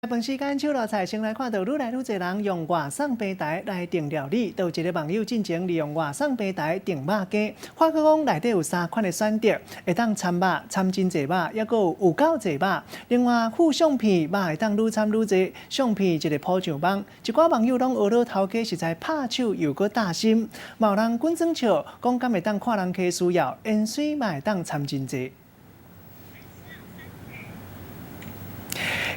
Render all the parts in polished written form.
饭时间手落菜，先来看到愈来愈侪人用外送平台来订料理。都有一个网友进前利用外送平台订肉羹，发觉讲内底有3款的选择，会当掺肉、掺真济肉，还佫有够济肉。另外附相片肉会当愈掺愈济，相片一个铺上网。一寡网友拢学到头家实在拍手又佫大心，嘛有人滚装笑，讲敢会当看人客需要，盐水嘛会当掺真济。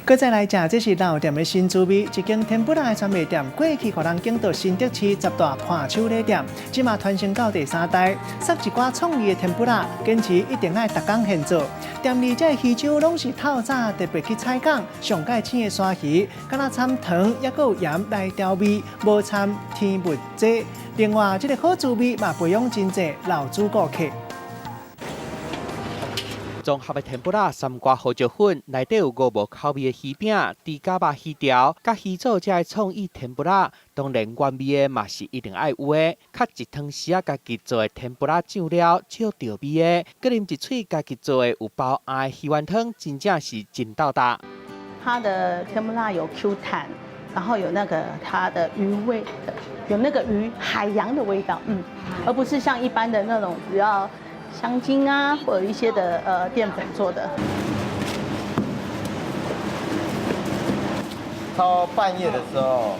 搁再来食，这是老店的新滋味。一间天妇罗的专卖店，过去互人经到新竹市10大伴手礼店，即马传承到第3代，塞一寡创意的天妇罗，坚持一定爱逐工现做。店里这鱼酒拢是透早特别去采港，上界青的山鱼，敢若掺糖，也佫有盐来调味，无掺甜物剂。另外，这个好滋味嘛培养真济老主顾客。 综合的天妇罗三瓜胡椒粉，内底有5无口味的鱼饼、猪脚肉鱼条，甲鱼做这创意天妇罗，当然原味的嘛是一定爱有的。较一汤匙啊，家己做的天妇罗酱料，超调味的，佮啉一喙家己做的有包餡的鱼丸汤，真正是真道大。它的天妇罗有 Q 弹，然后有那个它的鱼味，有那个鱼海洋的味道，而不是像一般的那种比较。 香精啊，或者一些的淀粉做的。到半夜的时候，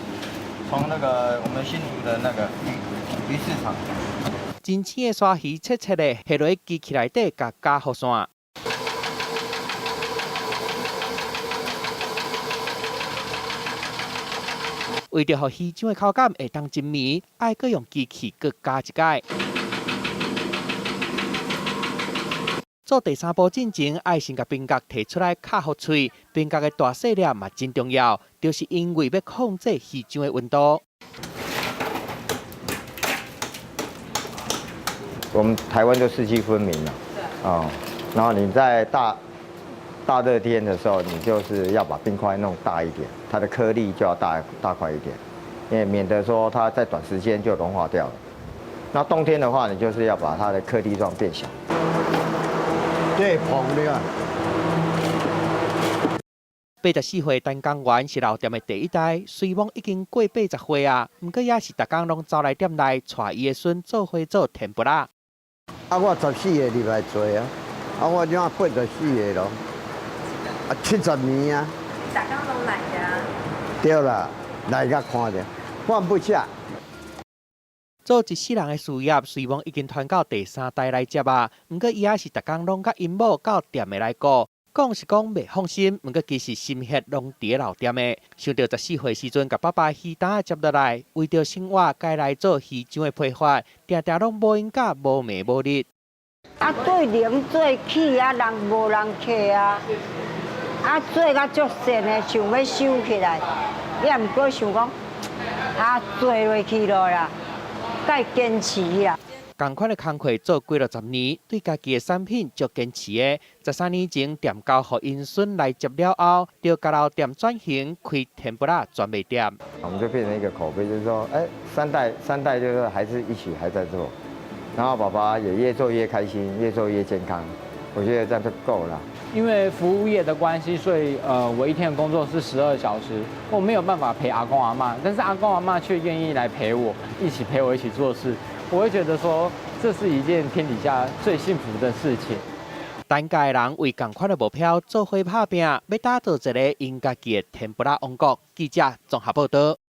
从那个我们新竹的那个鱼市场，真青的鲨鱼切切的下落机器内底，甲加好线。为着让鱼酱的口感会当真绵，爱搁用机器搁加一解。 做第3步进前，爱先甲冰角摕出来卡好脆，冰角的大细粒嘛真重要，就是因为要控制鱼酱的温度。我们台湾就四季分明了，然后你在大热天的时候，你就是要把冰块弄大一点，它的颗粒就要大块一点，因为免得说它在短时间就融化掉了。那冬天的话，你就是要把它的颗粒状变小。 最蓬的啊！84岁陈工员是老店的第1代，虽望已经过80岁啊，不过也是逐工拢走来店内带伊的孙做伙做天妇罗。啊，我14个入来做啊，我怎84个咯，70年啊。逐工拢来啊？对啦，来甲看着，放不下。 做一世人的事业，虽望已经传到第3代来接啊，不过伊也是逐工拢甲因某到店的来顾。讲是讲袂放心，不过其实心血拢伫老店的。想到14岁时阵，甲爸爸鱼担接落来，为着生活，该来做鱼酱的批发，定定拢无因甲无暝无日。啊，做零做起啊，人无人客啊，啊做甲足善的，想要收起来，也毋过想讲，啊做落去咯啦。 该坚持啦。同款的工课做几60年，对家己的产品足坚持的。13年前店交予因孙来接了后，就甲老店转型开天妇罗专卖店。我们就变成一个口碑，就是说，三代就是还是一起还在做，然后爸爸也越做越开心，越做越健康。我觉得这样就够了。因为服务业的关系，所以我一天的工作是12小时，我没有办法陪阿公阿嬷，但是阿公阿嬷却愿意来陪我，一起做事。我会觉得说，这是一件天底下最幸福的事情。单家的人为同款的目标做伙打拼，要打造一个因家己的天妇罗王国。记者综合报道。